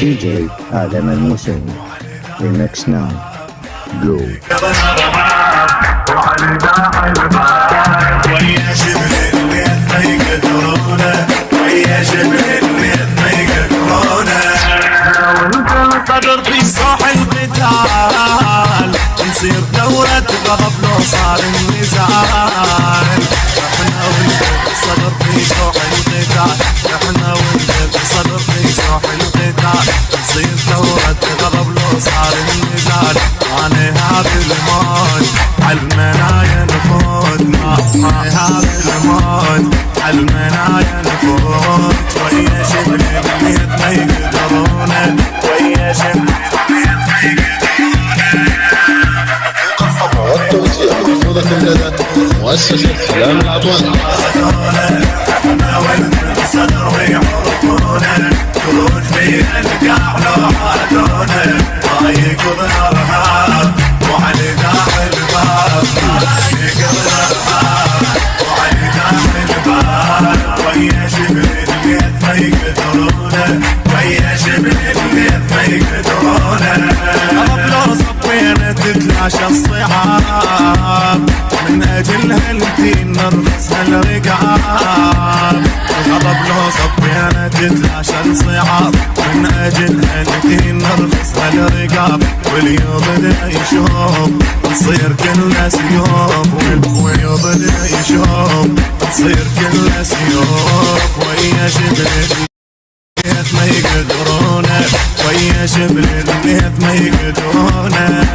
DJ آدم الموسوي Remix now Go ويا شبل الليل ما يقدرونه ويا شبل الليل ما يقدرونه وانت الصدر في صاح القتال نصير دورة غضب لو صار النزال احنا وانت الصدر في صاح القتال احنا وانت الصدر في صاح القتال نصير دورة غضب لو صار النزال انا هذا الموت عالمنايا نفوت ما هذا الموت عالمنايا نفوت ويا شبل الليل ما يقدرونه ويا شبل الليل ما يقدرونه. الصفحة والتوزيع محفوظة لدى مؤسسة سلام العطوان. احنا ولد الصدر ويحرقونه خروج فينا القاع لو حادونه ما يقضي الارهاب وعلي داخل الباب ما يقضي الارهاب وعلي داخل الباب ويا شبل الليل ما يقدرونه ويا شبل الليل ما يقدرونه. غضب لو صفينا تتلاشى الصعاب من اجلها الدين نرخص هالرقاب غضب لو صفينا تتلاشى الصعاب من اجلها الدين نرخص هالرقاب واليوم بدا يشوف نصير كلنا سيوف واليوم بدا يشوف نصير كلنا سيوف ويا شبل الليث ما يقدرونه ويا شبل الليث ما يقدرونه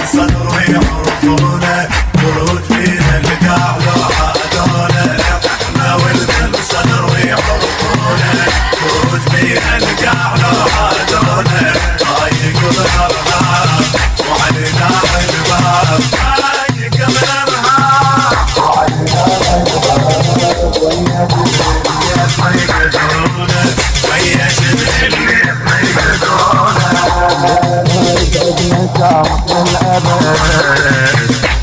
الصدر ويعرفونه خروج فينا القاع لو حادونه احنا ولد الصدر ويعرفونه خروج فينا القاع لو حادونه ما يقضي الارهاب وعلي داخل الباب ما يقضي الارهاب وعلي داخل الباب ويا شبل الليث ما يقدرونه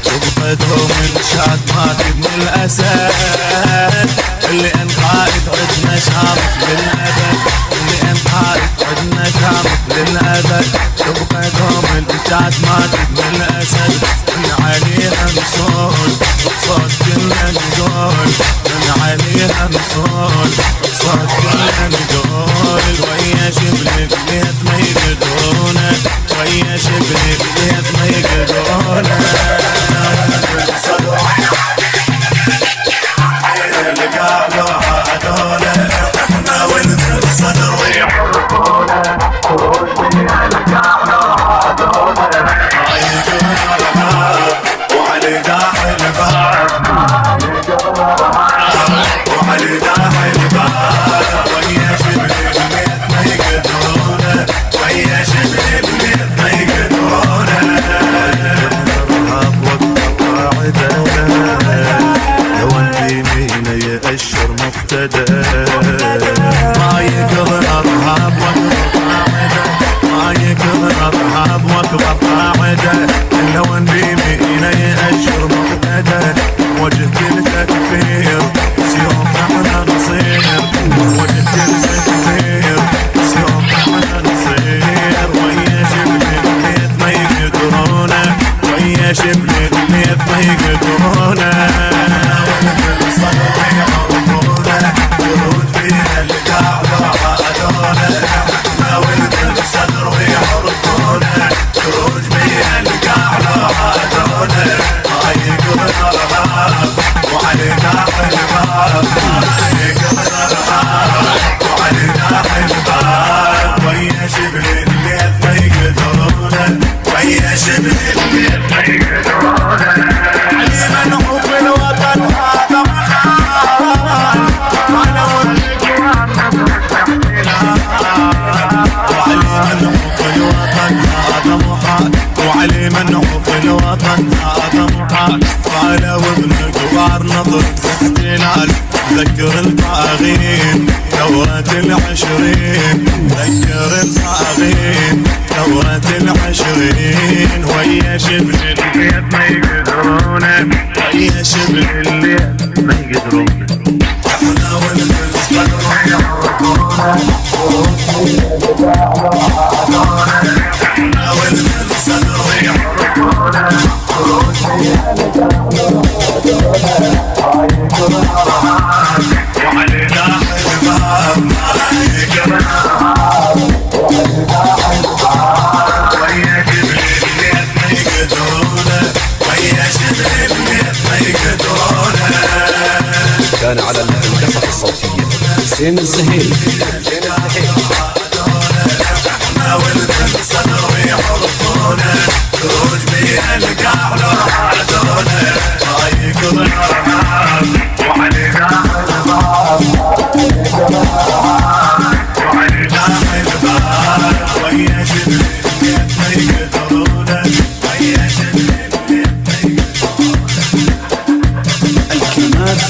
شقفتهم انشاد ماتت من الاسد اللي انقائد عدنا شامت للابد اللي انقائد عدنا شامت للابد شقفتهم انشاد ماتت من الاسد من عليها نصول بصوت كلنا نقول من عليها نصول بصوت كلنا نقول ويا شبل الليث ما يقدرونه ويا شبل الليث ما يقدرونه. القاع لو حادونه احنا ولد الصدر ويحرقونه خروج فينا القاع لو حادونه ما يقضي الارهاب وعلي داخل الباب ما يقضي الارهاب وعلي داخل الباب ويا شبل الليث ما يقدرونه ويا شبل الليث ما يقدرونه. الارهاب وقت قاعده لو انت مين يأشر مقتدى ما يقضي الارهاب وقت قاعده ما يقضي الارهاب وقت قاعده لو انت مين يأشر مقتدى وجه كل تكفير سيوم احنا نصير وجه كل تكفير سيوم احنا نصير ويا شبل الليث ما يقدرونه ويا شبل الليث ما يقدرونه. الصدر ويعرفونه خروج فينا القاع لو حادونه احنا ولد الصدر ويعرفونه خروج فينا القاع لو حادونه ما يقضي الارهاب وعلي داخل الباب ما يقضي الارهاب وعلي داخل الباب ويا شبل الليث ما يقدرونه ويا شبل الليث ما يقدرونه. علينا نحب الوطن هذا محال انا والقران وعلينا نحب الوطن هذا محال وعلينا نحب الوطن هذا محال قال وابن الكبار نظر احتلال ذكر الطاغين ثورة العشرين ذكر الطاغين ثورة العشرين ويا شبل الليث ما يقدرونه ويا شبل الليث ما يقدرونه. احنا ولد الصدر ويعرفونه الثاني على الهندسة الصوتية حسين الزهيري. احنا والبنسة ويحطونا خروج بيها القهر عادونا رايق ضربان وعلينا حلبان وعلينا حلبان ويا شباب ما يقدرونا ويا شباب الكلمات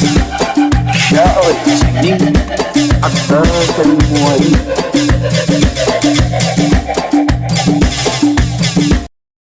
شاعر التسعينين عباس الموالي.